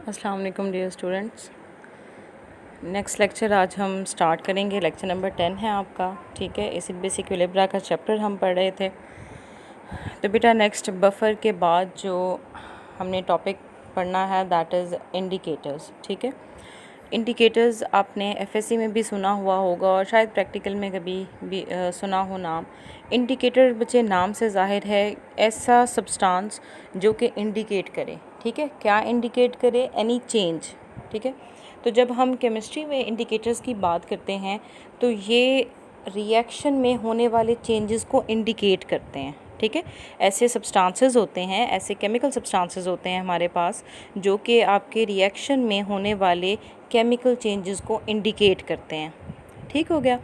अस्सलाम वालेकुम dear students. Next lecture आज हम स्टार्ट करेंगे। लेक्चर नंबर 10 है आपका, ठीक है। एसिड बेस इक्विलिब्रिया का चैप्टर हम पढ़ रहे थे। तो बेटा नेक्स्ट बफर के बाद जो हमने टॉपिक पढ़ना है दैट इज़ इंडिकेटर्स, ठीक है। इंडिकेटर्स आपने एफएससी में भी सुना हुआ होगा और शायद प्रैक्टिकल में कभी भी सुना हो नाम। इंडिकेटर बच्चे नाम से ज़ाहिर है ऐसा सब्सटेंस जो कि इंडिकेट करे, ठीक है। क्या इंडिकेट करे? एनी चेंज, ठीक है। तो जब हम केमिस्ट्री में इंडिकेटर्स की बात करते हैं तो ये रिएक्शन में होने वाले चेंजेस को इंडिकेट करते हैं, ठीक है। ऐसे सब्सटेंसेस होते हैं, ऐसे केमिकल सब्सटेंसेस होते हैं हमारे पास जो कि आपके रिएक्शन में होने वाले केमिकल चेंजेस को इंडिकेट करते हैं, ठीक हो गया।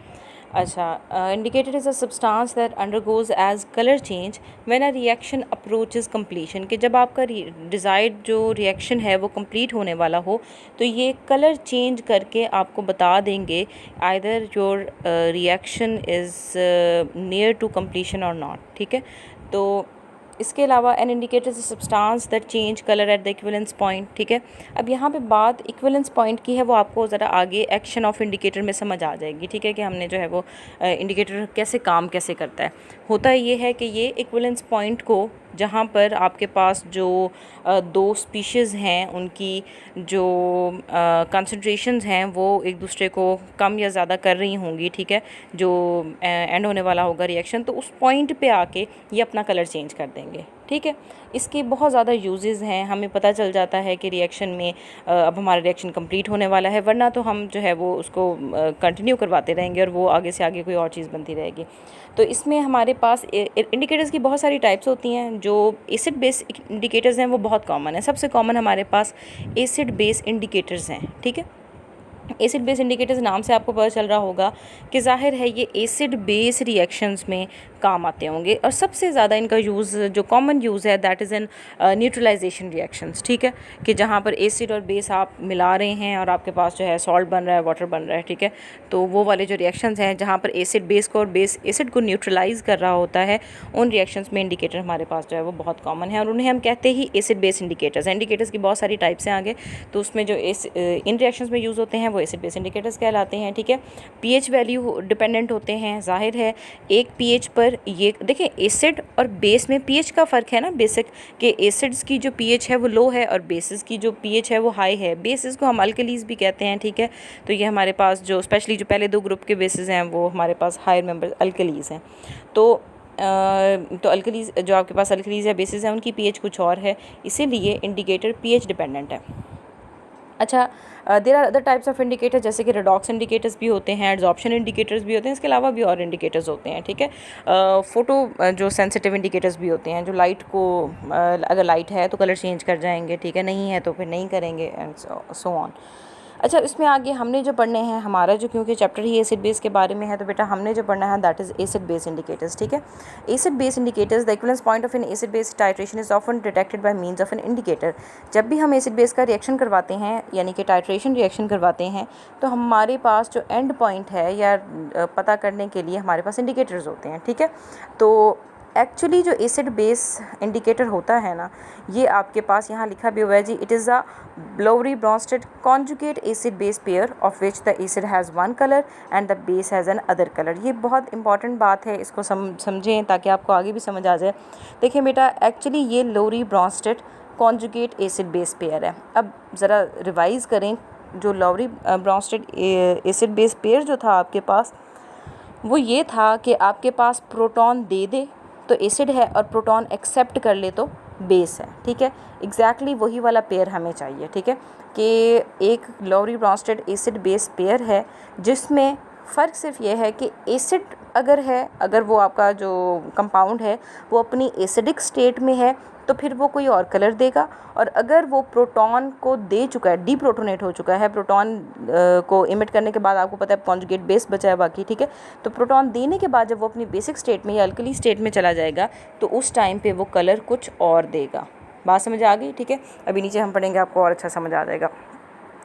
अच्छा, indicator is a substance that undergoes as colour change when a reaction approaches completion, कि जब आपका डिज़ायर्ड जो रिएक्शन है वो कंप्लीट होने वाला हो तो ये कलर चेंज करके आपको बता देंगे either your reaction is near to completion और नॉट, ठीक है। तो इसके अलावा an indicator is substance that change colour at the equivalence point, ठीक है। अब यहाँ पे बात इक्विवेलेंस पॉइंट की है, वो आपको ज़रा आगे एक्शन ऑफ इंडिकेटर में समझ आ जाएगी, ठीक है, कि हमने जो है वो इंडिकेटर कैसे काम कैसे करता है। होता ये है कि ये इक्विवेलेंस पॉइंट को जहाँ पर आपके पास जो दो स्पीशीज़ हैं उनकी जो कंसंट्रेशंस हैं वो एक दूसरे को कम या ज़्यादा कर रही होंगी, ठीक है, जो एंड होने वाला होगा रिएक्शन, तो उस पॉइंट पे आके ये अपना कलर चेंज कर देंगे, ठीक है। इसके बहुत ज़्यादा यूजेस हैं, हमें पता चल जाता है कि रिएक्शन में अब हमारा रिएक्शन कंप्लीट होने वाला है, वरना तो हम जो है वो उसको कंटिन्यू करवाते रहेंगे और वो आगे से आगे कोई और चीज़ बनती रहेगी। तो इसमें हमारे पास इंडिकेटर्स की बहुत सारी टाइप्स होती हैं। जो एसिड बेस इंडिकेटर्स हैं वो बहुत कॉमन है। सबसे कॉमन हमारे पास एसिड बेस इंडिकेटर्स हैं, ठीक है। एसिड बेस इंडिकेटर्स नाम से आपको पता चल रहा होगा कि जाहिर है ये एसिड बेस रिएक्शंस में काम आते होंगे और सबसे ज़्यादा इनका यूज़ जो कॉमन यूज़ है that is in neutralization reactions, ठीक है, कि जहाँ पर एसिड और बेस आप मिला रहे हैं और आपके पास जो है सॉल्ट बन रहा है, वाटर बन रहा है, ठीक है। तो वो वाले जो रिएक्शंस हैं जहाँ पर एसिड बेस को और बेस एसिड को न्यूट्रलाइज़ कर रहा होता है, उन रिएक्शंस में इंडिकेटर हमारे पास जो है वो बहुत कॉमन है और उन्हें हम कहते ही एसिड बेस इंडिकेटर्स हैं। इंडिकेटर्स की बहुत सारी टाइप्स हैं आगे, तो उसमें जो इन रिएक्शंस में यूज़ होते हैं वो एसिड बेस इंडिकेटर्स कहलाते हैं, ठीक है। पीएच वैल्यू डिपेंडेंट होते हैं, जाहिर है एक पीएच पर ये देखिए एसिड और बेस में पीएच का फ़र्क है ना, बेसिक कि एसिड्स की जो पीएच है वो लो है और बेसिस की जो पीएच है वो हाई है। बेसिस को हम अल्कलीज भी कहते हैं, ठीक है। तो ये हमारे पास जो स्पेशली जो पहले दो ग्रुप के बेसिस हैं वो हमारे पास हायर मेंबर अल्कलीज हैं। तो अल्कलीज जो आपके पास अल्कलीज या बेसिस हैं उनकी पीएच कुछ और है, इसीलिए इंडिकेटर पीएच डिपेंडेंट है। अच्छा, there are other types of indicator, जैसे कि रेडॉक्स इंडिकेटर्स भी होते हैं, एड्जॉर्प्शन इंडिकेटर्स भी होते हैं, इसके अलावा भी और इंडिकेटर्स होते हैं, ठीक है। फोटो जो सेंसिटिव इंडिकेटर्स भी होते हैं, जो लाइट को अगर लाइट है तो कलर चेंज कर जाएंगे, ठीक है, नहीं है तो फिर नहीं करेंगे एंड सो ऑन। अच्छा, इसमें आगे हमने जो पढ़ने हैं, हमारा जो क्योंकि चैप्टर ही एसिड बेस के बारे में है, तो बेटा हमने जो पढ़ना है that is acid base indicators, ठीक है। Acid base indicators the equivalence point of N acid base titration is often detected by means of an indicator. जब भी हम एसिड बेस का रिएक्शन करवाते हैं यानी कि टाइट्रेशन रिएक्शन करवाते हैं तो हमारे पास जो एंड पॉइंट है या पता करने के लिए हमारे पास इंडिकेटर्स होते हैं, ठीक है। तो एक्चुअली जो एसिड बेस इंडिकेटर होता है ना, ये आपके पास यहाँ लिखा भी हुआ है जी, it is a Lowry Bronsted conjugate acid base pair of which the acid has one color and the base has an other color। ये बहुत इंपॉर्टेंट बात है, इसको समझें ताकि आपको आगे भी समझ आ जाए। देखिए बेटा, एक्चुअली ये Lowry Bronsted conjugate acid base pair है। अब ज़रा रिवाइज़ करें, जो Lowry Bronsted acid base pair जो था आपके पास, वो ये था कि आपके पास प्रोटॉन दे दे तो एसिड है और प्रोटॉन एक्सेप्ट कर ले तो बेस है, ठीक है। एग्जैक्टली वही वाला पेयर हमें चाहिए, ठीक है, कि एक Lowry Bronsted acid base pair है जिसमें फ़र्क सिर्फ ये है कि एसिड अगर है, अगर वो आपका जो कंपाउंड है वो अपनी एसिडिक स्टेट में है तो फिर वो कोई और कलर देगा, और अगर वो प्रोटॉन को दे चुका है, डीप्रोटोनेट हो चुका है, प्रोटॉन को इमिट करने के बाद आपको पता है कॉन्जुगेट बेस बचा है बाकी, ठीक है। तो प्रोटॉन देने के बाद जब वो अपनी बेसिक स्टेट में या अल्कली स्टेट में चला जाएगा तो उस टाइम पे वो कलर कुछ और देगा। बात समझ आ गई, ठीक है। अभी नीचे हम पढ़ेंगे, आपको और अच्छा समझ आ जाएगा।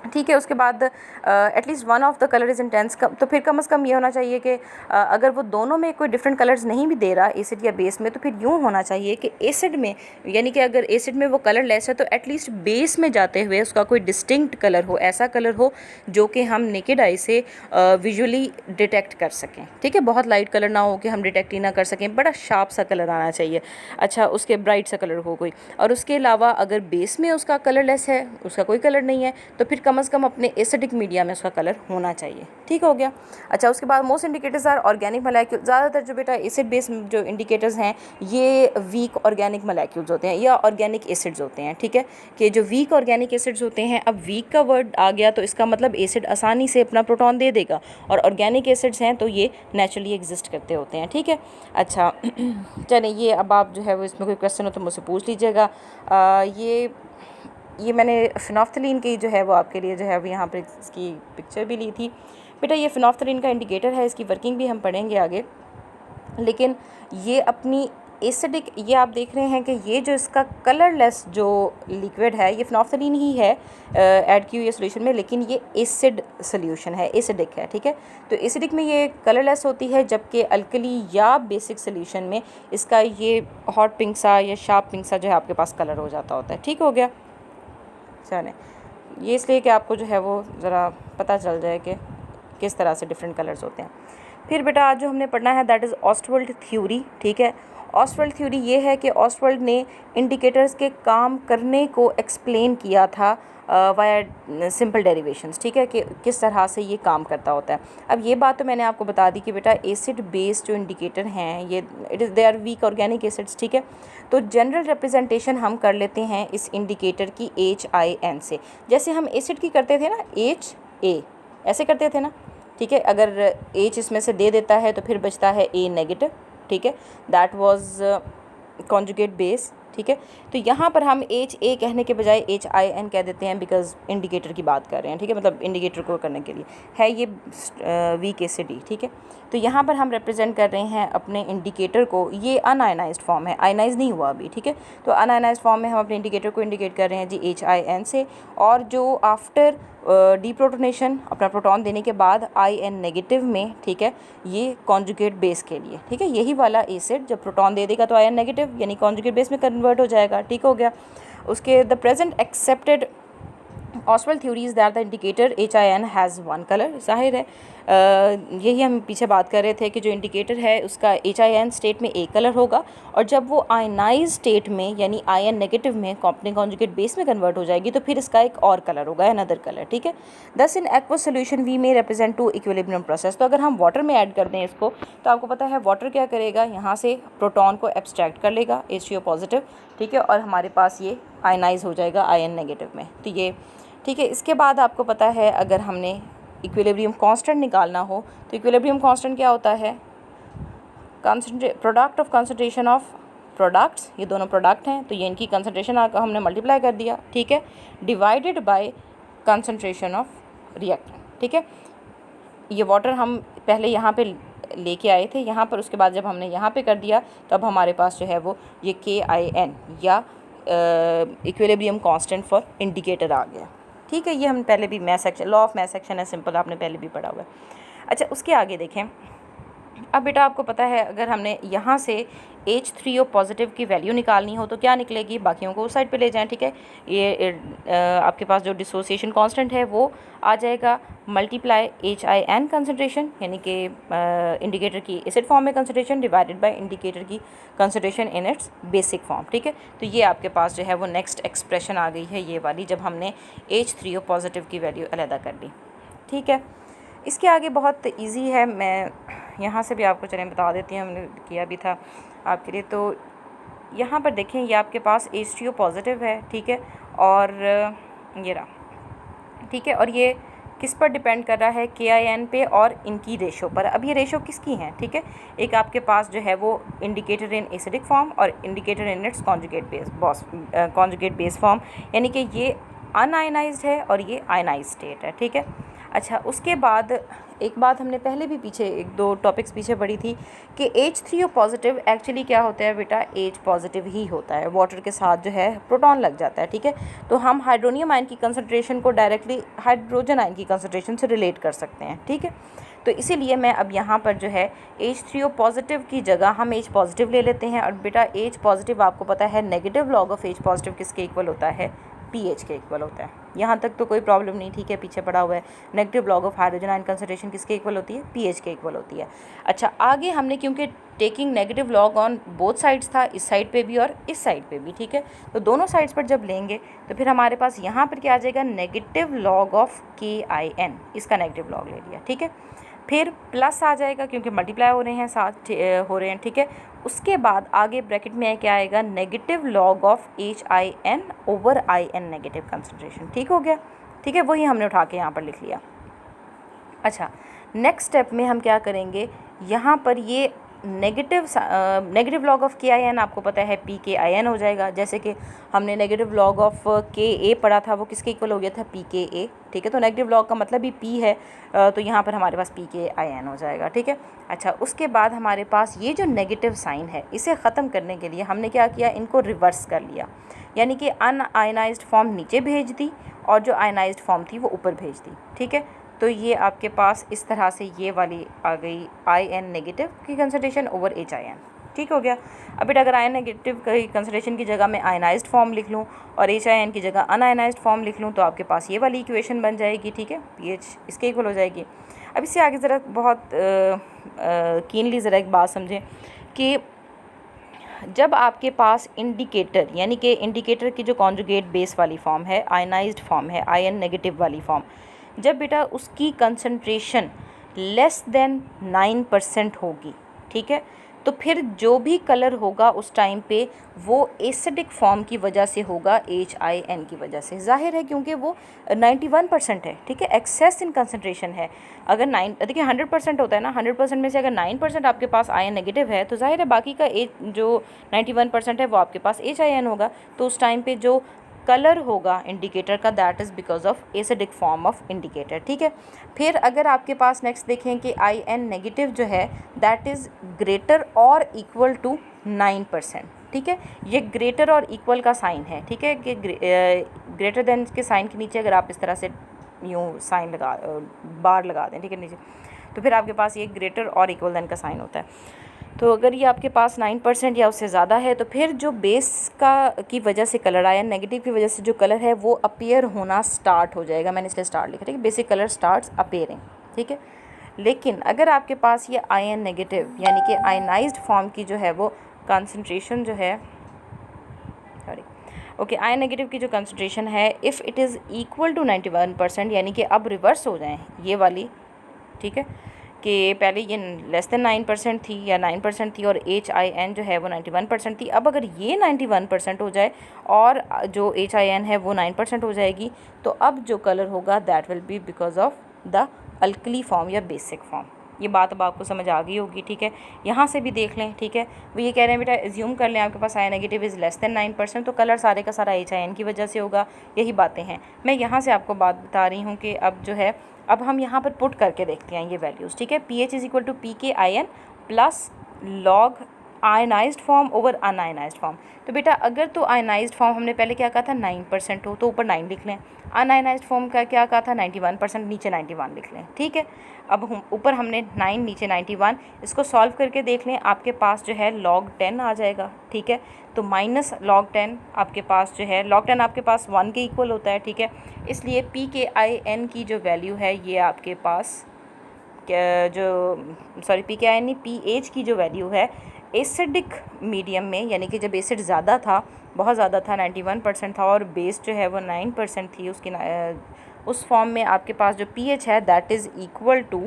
ठीक है। उसके बाद at least one of the colour is intense, तो फिर कम से कम ये होना चाहिए कि अगर वो दोनों में कोई डिफरेंट कलर्स नहीं भी दे रहा एसिड या बेस में, तो फिर यूँ होना चाहिए कि एसिड में, यानी कि अगर एसिड में वो कलर लेस है तो एटलीस्ट बेस में जाते हुए उसका कोई डिस्टिंक्ट कलर हो, ऐसा कलर हो जो कि हम नेकेड आई से विजुअली डिटेक्ट कर सकें। ठीक है, बहुत लाइट कलर ना हो कि हम डिटेक्ट ही ना कर सकें, बड़ा शार्प सा कलर आना चाहिए। अच्छा, उसके ब्राइट सा कलर हो कोई, और उसके अलावा अगर बेस में उसका कलरलेस है, उसका कोई कलर नहीं है, तो फिर कम से कम अपने एसिडिक मीडिया में उसका कलर होना चाहिए। ठीक हो गया। अच्छा, उसके बाद most indicators are organic molecule. ज़्यादातर जो बेटा एसिड बेस जो इंडिकेटर्स हैं ये वीक ऑर्गेनिक मॉलिक्यूल्स होते हैं या ऑर्गेनिक एसिड्स होते हैं। ठीक है, कि जो वीक ऑर्गेनिक एसिड्स होते हैं, अब वीक का वर्ड आ गया तो इसका मतलब एसिड आसानी से अपना प्रोटॉन दे देगा, और ऑर्गेनिक एसिड्स हैं तो ये नेचुरली एग्जिस्ट करते होते हैं। ठीक है। अच्छा चलिए, ये अब आप जो है वो इसमें कोई क्वेश्चन हो तो मुझसे पूछ लीजिएगा। ये मैंने फिनोफ्थलीन की जो है वो आपके लिए जो है वो यहाँ पर इसकी पिक्चर भी ली थी। बेटा ये फिनोफ्थलीन का इंडिकेटर है, इसकी वर्किंग भी हम पढ़ेंगे आगे, लेकिन ये अपनी एसिडिक, ये आप देख रहे हैं कि ये जो इसका कलरलेस जो लिक्विड है ये फिनोफ्थलीन ही है ऐड की हुई सोल्यूशन में, लेकिन ये एसिड सोल्यूशन है, एसिडिक है। ठीक है, तो एसिडिक में ये कलरलेस होती है, जबकि अल्कली या बेसिक सोल्यूशन में इसका ये हॉट पिंक सा या शार्प पिंक सा जो है आपके पास कलर हो जाता होता है। ठीक हो गया। चलें, ये इसलिए कि आपको जो है वो ज़रा पता चल जाए कि किस तरह से डिफरेंट कलर्स होते हैं। फिर बेटा आज जो हमने पढ़ना है दैट इज़ ऑस्टवर्ल्ड थ्योरी। ठीक है, ऑस्टवर्ल्ड थ्योरी ये है कि ऑस्टवर्ल्ड ने इंडिकेटर्स के काम करने को एक्सप्लेन किया था वाया सिंपल डेरिवेशंस। ठीक है, कि किस तरह से ये काम करता होता है। अब ये बात तो मैंने आपको बता दी कि बेटा एसिड बेस्ड जो इंडिकेटर हैं ये they are weak organic acids. ठीक है, तो जनरल रिप्रेजेंटेशन हम कर लेते हैं इस इंडिकेटर की HIN से, जैसे हम एसिड की करते थे ना, HA ऐसे करते थे ना। ठीक है, अगर H इसमें से दे देता है तो फिर बचता है A नेगेटिव। ठीक है, दैट वाज कॉन्जुगेट बेस। ठीक है, तो यहाँ पर हम HA कहने के बजाय HIN कह देते हैं, बिकॉज इंडिकेटर की बात कर रहे हैं। ठीक है, मतलब इंडिकेटर को करने के लिए है ये वीक एसिडी। ठीक है, तो यहाँ पर हम रिप्रेजेंट कर रहे हैं अपने इंडिकेटर को, ये अनआयनाइज्ड फॉर्म है, आयनाइज नहीं हुआ अभी। ठीक है, तो अनआयनाइज्ड फॉर्म में हम अपने इंडिकेटर को इंडिकेट कर रहे हैं जी HIN से, और जो आफ्टर डीप्रोटोनेशन अपना प्रोटॉन देने के बाद IN नेगेटिव में, ठीक है, ये कॉन्जुगेट बेस के लिए। ठीक है, यही वाला एसिड जब प्रोटॉन दे देगा तो IN नेगेटिव यानी कॉन्जुगेट बेस में कन्वर्ट हो जाएगा। ठीक हो गया। उसके the present accepted Ostwald theories that the indicator HIN has one colour. जाहिर है यही हम पीछे बात कर रहे थे कि जो इंडिकेटर है उसका HIN स्टेट में एक कलर होगा, और जब वो आयनाइज स्टेट में यानी IN नेगेटिव में अपने कॉन्जुगेट बेस में कन्वर्ट हो जाएगी तो फिर इसका एक और कलर होगा, अनदर कलर। ठीक है, दस इन एक्वस सोल्यूशन वी में रिप्रेजेंट टू इक्विलिब्रियम प्रोसेस। तो अगर हम वाटर में ऐड कर दें इसको तो आपको पता है वाटर क्या करेगा, यहाँ से प्रोटॉन को एब्स्ट्रैक्ट कर लेगा H2O पॉजिटिव। ठीक है, और हमारे पास ये आयनाइज हो जाएगा IN नेगेटिव में। तो ये ठीक है। इसके बाद आपको पता है अगर हमने इक्विलिब्रियम कांस्टेंट निकालना हो तो इक्विलिब्रियम कांस्टेंट क्या होता है, product of concentration of products, ये दोनों प्रोडक्ट हैं तो ये इनकी कंसंट्रेशन हमने मल्टीप्लाई कर दिया। ठीक है, divided by concentration of reactant. ठीक है, ये वाटर हम पहले यहाँ पे लेके आए थे यहाँ पर, उसके बाद जब हमने यहाँ पे कर दिया तो अब हमारे पास जो है वो ये KIN या इक्विलिब्रियम कांस्टेंट फॉर इंडिकेटर आ गया। ठीक है, ये हम पहले भी math section, law of math section है सिंपल, आपने पहले भी पढ़ा हुआ है। अच्छा, उसके आगे देखें। अब बेटा आपको पता है अगर हमने यहाँ से H3O पॉजिटिव की वैल्यू निकालनी हो तो क्या निकलेगी, बाकियों को उस साइड पे ले जाएं। ठीक है, ये आपके पास जो डिसोसिएशन कांस्टेंट है वो आ जाएगा मल्टीप्लाई HIN कंसंट्रेशन यानी कि इंडिकेटर की एसिड फॉर्म में कंसंट्रेशन डिवाइडेड बाय इंडिकेटर की concentration in its basic form. ठीक है, तो ये आपके पास जो है वो नेक्स्ट एक्सप्रेशन आ गई है ये वाली, जब हमने H3O पॉजिटिव की वैल्यू अलहदा कर दी। ठीक है, इसके आगे बहुत इजी है, मैं यहाँ से भी आपको चलें बता देती हूँ, हमने किया भी था आपके लिए। तो यहाँ पर देखें ये आपके पास H2O पॉजिटिव है। ठीक है, और ये रहा। ठीक है, और ये किस पर डिपेंड कर रहा है, KIN पे और इनकी रेशो पर। अब ये रेशो किसकी हैं, ठीक है, एक आपके पास जो है वो इंडिकेटर इन एसिडिक फॉर्म और indicator in its conjugate base form, यानी कि ये अनआयनाइज्ड है और ये आयनाइज स्टेट है। ठीक है, अच्छा, उसके बाद एक बात हमने पहले भी पीछे 1-2 टॉपिक्स पीछे पढ़ी थी कि H3O पॉजिटिव एक्चुअली क्या होता है बेटा, H पॉजिटिव ही होता है, वाटर के साथ जो है प्रोटॉन लग जाता है, ठीक है। तो हम हाइड्रोनियम आयन की कंसनट्रेशन को डायरेक्टली हाइड्रोजन आयन की कंसनट्रेशन से रिलेट कर सकते हैं, ठीक है। तो इसीलिए मैं अब यहाँ पर जो है H3O पॉजिटिव की जगह हम H पॉजिटिव ले लेते हैं। और बेटा H पॉजिटिव आपको पता है negative log of H positive किसके इक्वल होता है, पीएच के इक्वल होता है। यहाँ तक तो कोई प्रॉब्लम नहीं, ठीक है, पीछे पड़ा हुआ है। Negative log of hydrogen ion concentration किसके इक्वल होती है, पीएच के इक्वल होती है। अच्छा, आगे हमने क्योंकि taking negative log on both sides था, इस साइड पे भी और इस साइड पे भी, ठीक है। तो दोनों साइड्स पर जब लेंगे तो फिर हमारे पास यहाँ पर क्या आ जाएगा, नेगेटिव लॉग ऑफ KIN, इसका नेगेटिव लॉग ले लिया, ठीक है। फिर प्लस आ जाएगा क्योंकि मल्टीप्लाई हो रहे हैं, साथ हो रहे हैं, ठीक है। उसके बाद आगे ब्रैकेट में क्या आएगा, negative log of HIN over IN negative concentration, ठीक हो गया, ठीक है। वही हमने उठा के यहाँ पर लिख लिया। अच्छा, नेक्स्ट स्टेप में हम क्या करेंगे, यहाँ पर ये नेगेटिव लॉग ऑफ KIN आपको पता है PKIN हो जाएगा। जैसे कि हमने नेगेटिव लॉग ऑफ KA पढ़ा था, वो किसके इक्वल हो गया था, PKA, ठीक है। तो नेगेटिव लॉग का मतलब ही P है, तो यहाँ पर हमारे पास PKIN हो जाएगा, ठीक है। अच्छा, उसके बाद हमारे पास ये जो नेगेटिव साइन है, इसे ख़त्म करने के लिए हमने क्या किया, इनको रिवर्स कर लिया, यानी कि अनआयनाइज्ड फॉर्म नीचे भेज दी और जो आयनाइज्ड फॉर्म थी वो ऊपर भेज दी, ठीक है। तो ये आपके पास इस तरह से ये वाली आ गई IN नेगेटिव की कंसंट्रेशन ओवर HIN, ठीक हो गया। अब बेटा अगर IN नेगेटिव की कंसंट्रेशन की जगह मैं आयनाइज्ड फॉर्म लिख लूँ और HIN की जगह अनआयनाइज्ड फॉर्म लिख लूँ तो आपके पास ये वाली इक्वेशन बन जाएगी, ठीक है, pH इसके इक्वल हो जाएगी। अब इससे आगे ज़रा बहुत कीनली ज़रा एक बात समझें कि जब आपके पास इंडिकेटर, यानी कि इंडिकेटर की जो कॉन्जुगेट बेस वाली फॉर्म है, आयनाइज्ड फॉर्म है, IN नेगेटिव वाली फॉर्म, जब बेटा उसकी कंसंट्रेशन लेस देन 9% होगी, ठीक है, तो फिर जो भी कलर होगा उस टाइम पे वो एसिडिक फॉर्म की वजह से होगा, HIN की वजह से, जाहिर है क्योंकि वो 91% है, ठीक है, एक्सेस इन कंसंट्रेशन है। अगर 9 देखिए 100% होता है ना, 100% में से अगर 9% आपके पास IN नेगेटिव है तो जाहिर है बाकी का जो 91% है वो आपके पास HIN होगा। तो उस टाइम पे जो कलर होगा इंडिकेटर का, that is because of acidic form of indicator, ठीक है। फिर अगर आपके पास नेक्स्ट देखें कि IN नेगेटिव जो है दैट इज़ ग्रेटर और इक्वल टू 9%, ठीक है। ये ग्रेटर और इक्वल का साइन है, ठीक है, कि ग्रेटर देन के साइन के नीचे अगर आप इस तरह से यूँ साइन लगा बार लगा दें, ठीक है, नीचे, तो फिर आपके पास ये ग्रेटर और इक्वल देन का साइन होता है। तो अगर ये आपके पास 9% या उससे ज़्यादा है तो फिर जो बेस की वजह से कलर आया, नेगेटिव की वजह से जो कलर है वो अपीयर होना स्टार्ट हो जाएगा, मैंने इसलिए स्टार्ट लिखा, ठीक है, बेसिक कलर स्टार्ट्स अपीयरिंग, ठीक है। लेकिन अगर आपके पास ये IN नेगेटिव यानी कि आयनाइज्ड फॉर्म की जो है वो कंसंट्रेशन जो है, सॉरी, ओके, IN नेगेटिव की जो कंसंट्रेशन है if it is equal to 91%, यानी कि अब रिवर्स हो जाए ये वाली, ठीक है, कि पहले ये लेस देन 9% थी या 9% थी और HIN जो है वो 91% थी। अब अगर ये 91% हो जाए और जो HIN है वो 9% हो जाएगी, तो अब जो कलर होगा that will be because of the alkali form या बेसिक फॉर्म। ये बात अब आपको समझ आ गई होगी, ठीक है। यहाँ से भी देख लें, ठीक है, वो ये कह रहे हैं बेटा एज्यूम कर लें आपके पास IN negative is less than 9%, तो कलर सारे का सारा HIN की वजह से होगा। यही बातें हैं, मैं यहाँ से आपको बात बता रही हूँ कि अब जो है अब हम यहाँ पर पुट करके देखते हैं ये वैल्यूज़, ठीक है। pH is equal to PKIN plus log ionized form over unionized form. तो बेटा अगर तो आयनाइज्ड फॉर्म हमने पहले क्या कहा था 9% हो तो ऊपर 9 लिख लें, अनआयनाइज्ड फॉर्म का क्या कहा था 91%, नीचे 91 लिख लें, ठीक है। अब हम ऊपर हमने 9 नीचे 91, इसको सॉल्व करके देख लें, आपके पास जो है log 10 आ जाएगा, ठीक है। तो माइनस log 10 आपके पास जो है log 10 आपके पास 1 के इक्वल होता है, ठीक है। इसलिए PKIN की जो वैल्यू है ये आपके पास PKIN नहीं, pH की जो वैल्यू है एसिडिक मीडियम में, यानी कि जब एसिड ज़्यादा था, बहुत ज़्यादा था, 91% था और बेस जो है वो 9% थी, उसकी उस फॉर्म में आपके पास जो pH है that is equal to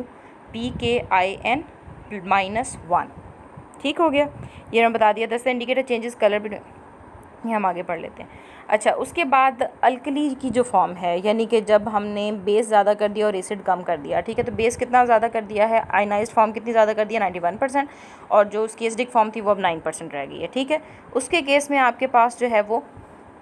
PKIN -1, ठीक हो गया। ये मैं बता दिया। दस इंडिकेटर चेंजेस कलर, ये हम आगे पढ़ लेते हैं। अच्छा, उसके बाद अल्कली की जो फॉर्म है, यानी कि जब हमने बेस ज़्यादा कर दिया और एसिड कम कर दिया, ठीक है, तो बेस कितना ज़्यादा कर दिया है, आयनाइज्ड फॉर्म कितनी ज़्यादा कर दिया 91%, और जो उसकी एसिडिक फॉर्म थी वो अब 9% रह गई है, ठीक है। उसके केस में आपके पास जो है वो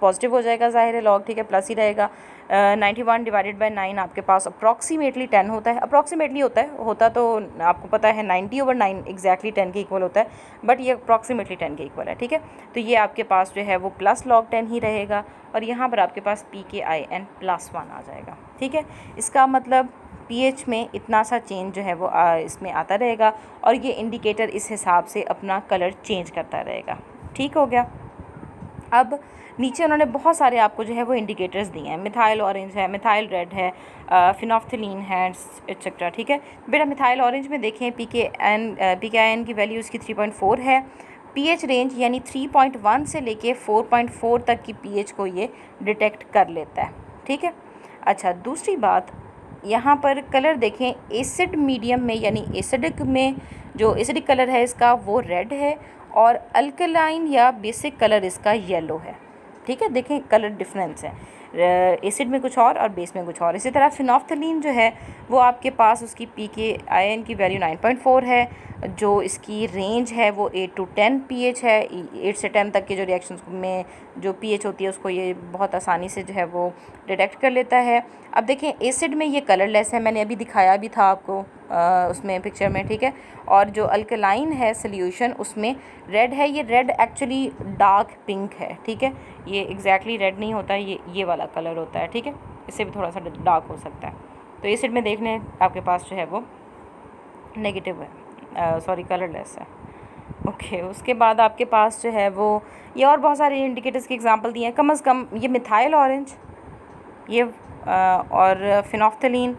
पॉजिटिव हो जाएगा, ज़ाहिर है लॉग, ठीक है, प्लस ही रहेगा। 91 डिवाइडेड बाय 9 आपके पास अप्रॉक्सीमेटली 10 होता है, अप्रॉक्सीमेटली होता तो आपको पता है 90/9 एग्जैक्टली 10 के इक्वल होता है, बट ये अप्रॉक्सीमेटली 10 के इक्वल है, ठीक है। तो ये आपके पास जो है वो प्लस लॉग 10 ही रहेगा, और यहाँ पर आपके पास PKIN +1 आ जाएगा, ठीक है। इसका मतलब pH में इतना सा चेंज जो है वो इसमें आता रहेगा, और ये इंडिकेटर इस हिसाब से अपना कलर चेंज करता रहेगा, ठीक हो गया। अब नीचे उन्होंने बहुत सारे आपको जो है वो इंडिकेटर्स दिए हैं, मिथाइल ऑरेंज है, मिथाइल रेड है, फिनोफ्थलीन है, एक्सेट्रा, ठीक है। बेटा मिथाइल ऑरेंज में देखें PKIN की वैल्यू इसकी 3.4 है, pH रेंज यानी 3.1 से लेके 4.4 तक की pH को ये डिटेक्ट कर लेता है, ठीक है। अच्छा, दूसरी बात यहाँ पर कलर देखें, एसिड मीडियम में यानी एसिडिक में जो एसिडिक कलर है इसका वो रेड है, और अल्कलाइन या बेसिक कलर इसका येलो है, ठीक है। देखें कलर डिफरेंस है, एसिड में कुछ और बेस में कुछ और। इसी तरह फिनोफ्थलीन जो है वो आपके पास उसकी PKIN की वैल्यू 9.4 है, जो इसकी रेंज है वो 8 to 10 pH है। 8 से 10 तक के जो रिएक्शंस में जो pH होती है उसको ये बहुत आसानी से जो है वो डिटेक्ट कर लेता है। अब देखें एसिड में ये कलरलेस है, मैंने अभी दिखाया भी था आपको उसमें पिक्चर में, ठीक है। और जो अल्कलाइन है सोल्यूशन उसमें रेड है, ये रेड एक्चुअली डार्क पिंक है, ठीक है। ये एग्जैक्टली रेड नहीं होता, ये वाला कलर होता है, ठीक है। इससे भी थोड़ा सा डार्क हो सकता है। तो एसिड में देख लें आपके पास जो है वो नेगेटिव है, सॉरी कलरलेस है, ओके। उसके बाद आपके पास जो है वो ये और बहुत सारे इंडिकेटर्स के एग्जांपल दिए हैं, कम से कम ये मिथाइल ऑरेंज, ये और फिनोफ्थलीन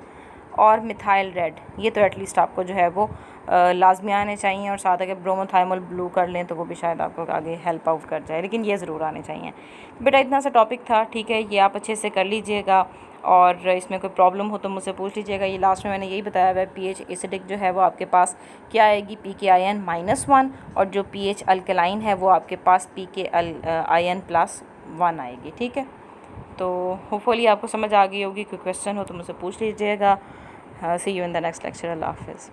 और मिथाइल रेड, ये तो एटलीस्ट आपको जो है वो लाजमी आने चाहिए, और साथ अगर ब्रोमोथाइमल ब्लू कर लें तो वो भी शायद आपको आगे हेल्प आउट कर जाए, लेकिन ये ज़रूर आने चाहिए। बेटा इतना सा टॉपिक था, ठीक है, ये आप अच्छे से कर लीजिएगा, और इसमें कोई प्रॉब्लम हो तो मुझसे पूछ लीजिएगा। ये लास्ट में मैंने यही बताया हुआ है, pH एसिडिक जो है वो आपके पास क्या आएगी, PKIN -1, और जो pH अल्कलाइन है वो आपके पास PKIN +1 आएगी, ठीक है। तो होपफुली आपको समझ आ गई होगी, कोई क्वेश्चन हो तो मुझसे पूछ लीजिएगा। See you in the next lecture. अल्लाह हाफ़िज़।